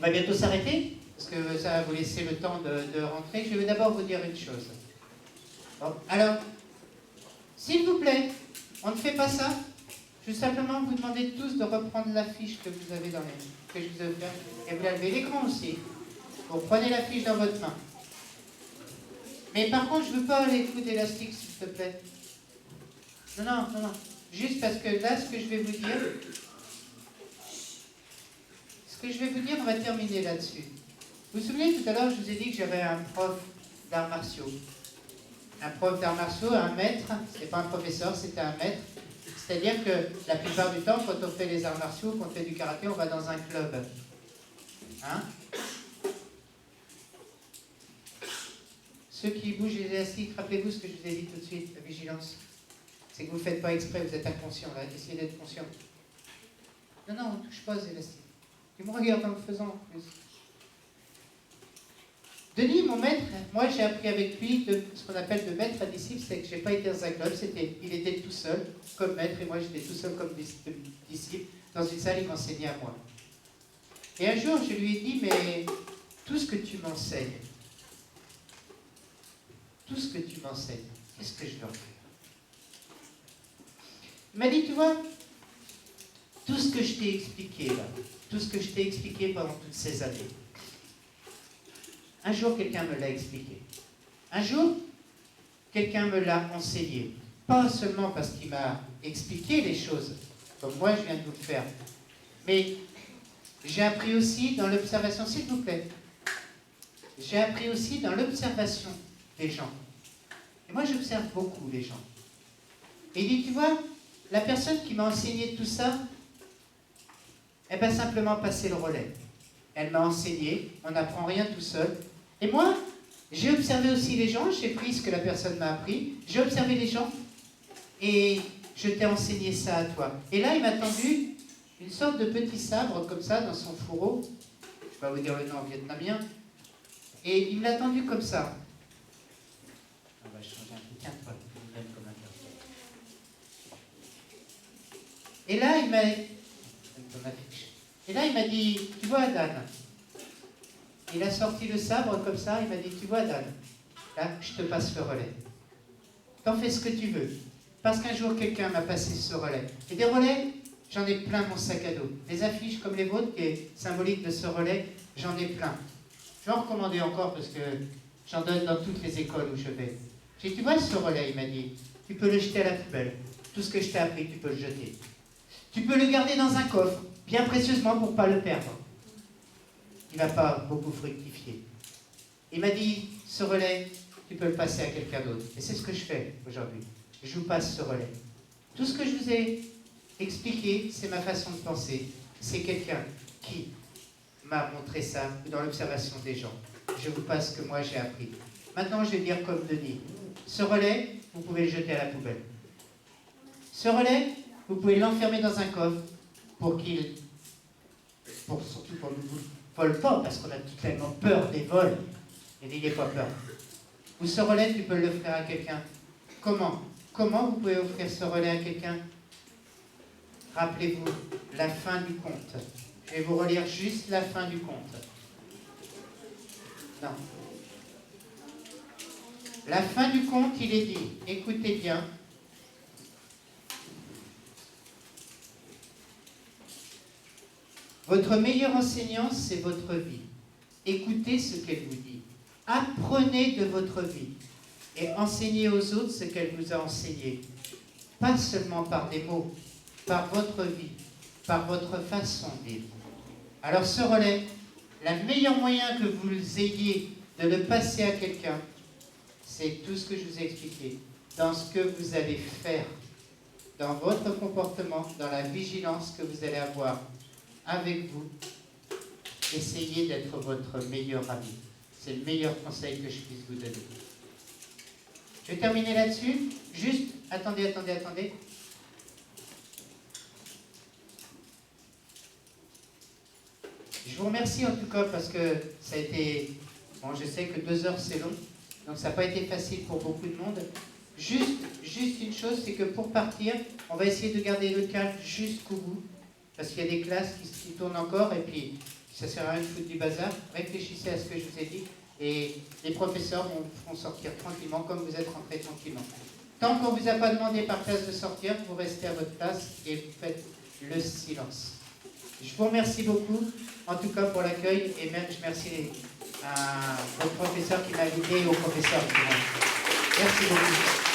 On va bientôt s'arrêter, parce que ça va vous laisser le temps de rentrer. Je vais d'abord vous dire une chose. Bon, alors, s'il vous plaît, on ne fait pas ça. Je vais simplement vous demander tous de reprendre l'affiche que vous avez dans les mains, que je vous ai offert, et vous la levez l'écran aussi. Vous prenez l'affiche dans votre main. Mais par contre, je ne veux pas les coups d'élastique, s'il te plaît. Non, non, non, non. Juste parce que là, ce que je vais vous dire, on va terminer là-dessus. Vous vous souvenez, tout à l'heure, je vous ai dit que j'avais un prof d'arts martiaux. Un prof d'arts martiaux, un maître, c'était pas un professeur, c'était un maître. C'est-à-dire que la plupart du temps, quand on fait les arts martiaux, quand on fait du karaté, on va dans un club. Hein? Ceux qui bougent les élastiques, rappelez-vous ce que je vous ai dit tout de suite, la vigilance. C'est que vous ne faites pas exprès, vous êtes inconscient, là, essayez d'être conscient. Non, non, on ne touche pas aux élastiques. Tu me regardes en le faisant en plus. Denis, mon maître, moi j'ai appris avec lui ce qu'on appelle de maître à disciple, c'est que je n'ai pas été dans un club, il était tout seul comme maître et moi j'étais tout seul comme disciple. Dans une salle, il m'enseignait à moi. Et un jour, je lui ai dit, mais tout ce que tu m'enseignes, qu'est-ce que je dois faire? Il m'a dit, tu vois, tout ce que je t'ai expliqué là, tout ce que je t'ai expliqué pendant toutes ces années, un jour quelqu'un me l'a expliqué. Un jour, quelqu'un me l'a enseigné. Pas seulement parce qu'il m'a expliqué les choses, comme moi je viens de vous le faire, mais j'ai appris aussi dans l'observation, s'il vous plaît, j'ai appris aussi dans l'observation des gens. Et moi j'observe beaucoup les gens. Et il dit, tu vois, la personne qui m'a enseigné tout ça, elle va simplement passer le relais. Elle m'a enseigné, on n'apprend rien tout seul. Et moi, j'ai observé aussi les gens, j'ai pris ce que la personne m'a appris, j'ai observé les gens, et je t'ai enseigné ça à toi. Et là, il m'a tendu une sorte de petit sabre, comme ça, dans son fourreau. Je ne vais pas vous dire le nom en vietnamien. Et il me l'a tendu comme ça. On va changer un peu. Tiens, toi, même comme un garçon. Et là, il m'a dit, tu vois, Dan, il a sorti le sabre comme ça, il m'a dit, tu vois, Dan, là, je te passe le relais. T'en fais ce que tu veux. Parce qu'un jour, quelqu'un m'a passé ce relais. Et des relais, j'en ai plein mon sac à dos. Des affiches comme les vôtres, qui est symbolique de ce relais, j'en ai plein. Je vais en recommander encore parce que j'en donne dans toutes les écoles où je vais. J'ai dit, tu vois ce relais, il m'a dit, tu peux le jeter à la poubelle. Tout ce que je t'ai appris, tu peux le jeter. Tu peux le garder dans un coffre, bien précieusement pour ne pas le perdre. Il ne va pas beaucoup fructifier. Il m'a dit, ce relais, tu peux le passer à quelqu'un d'autre. Et c'est ce que je fais aujourd'hui. Je vous passe ce relais. Tout ce que je vous ai expliqué, c'est ma façon de penser. C'est quelqu'un qui m'a montré ça dans l'observation des gens. Je vous passe ce que moi j'ai appris. Maintenant, je vais dire comme Denis. Ce relais, vous pouvez le jeter à la poubelle. Ce relais, vous pouvez l'enfermer dans un coffre surtout pour ne vous vole pas, parce qu'on a tellement peur des vols. Et n'ayez pas peur. Ou ce relais, tu peux l'offrir à quelqu'un. Comment vous pouvez offrir ce relais à quelqu'un? Rappelez-vous la fin du conte. Je vais vous relire juste la fin du conte. Non. La fin du conte, il est dit, écoutez bien. Votre meilleur enseignant, c'est votre vie. Écoutez ce qu'elle vous dit. Apprenez de votre vie et enseignez aux autres ce qu'elle vous a enseigné. Pas seulement par des mots, par votre vie, par votre façon de vivre. Alors ce relais, le meilleur moyen que vous ayez de le passer à quelqu'un, c'est tout ce que je vous ai expliqué. Dans ce que vous allez faire, dans votre comportement, dans la vigilance que vous allez avoir avec vous, essayez d'être votre meilleur ami. C'est le meilleur conseil que je puisse vous donner. Je vais terminer là-dessus. Juste, attendez. Je vous remercie en tout cas parce que ça a été... Bon, je sais que 2 heures c'est long, donc ça n'a pas été facile pour beaucoup de monde. Juste une chose, c'est que pour partir, on va essayer de garder le calme jusqu'au bout, parce qu'il y a des classes qui tournent encore, et puis Ça sert à rien de foutre du bazar. Réfléchissez à ce que je vous ai dit et les professeurs vous feront sortir tranquillement comme vous êtes rentrés tranquillement. Tant qu'on ne vous a pas demandé par classe de sortir, vous restez à votre place et vous faites le silence. Je vous remercie beaucoup, en tout cas pour l'accueil, et même je remercie au professeur qui m'a invité et au professeur qui m'a invité. Merci beaucoup.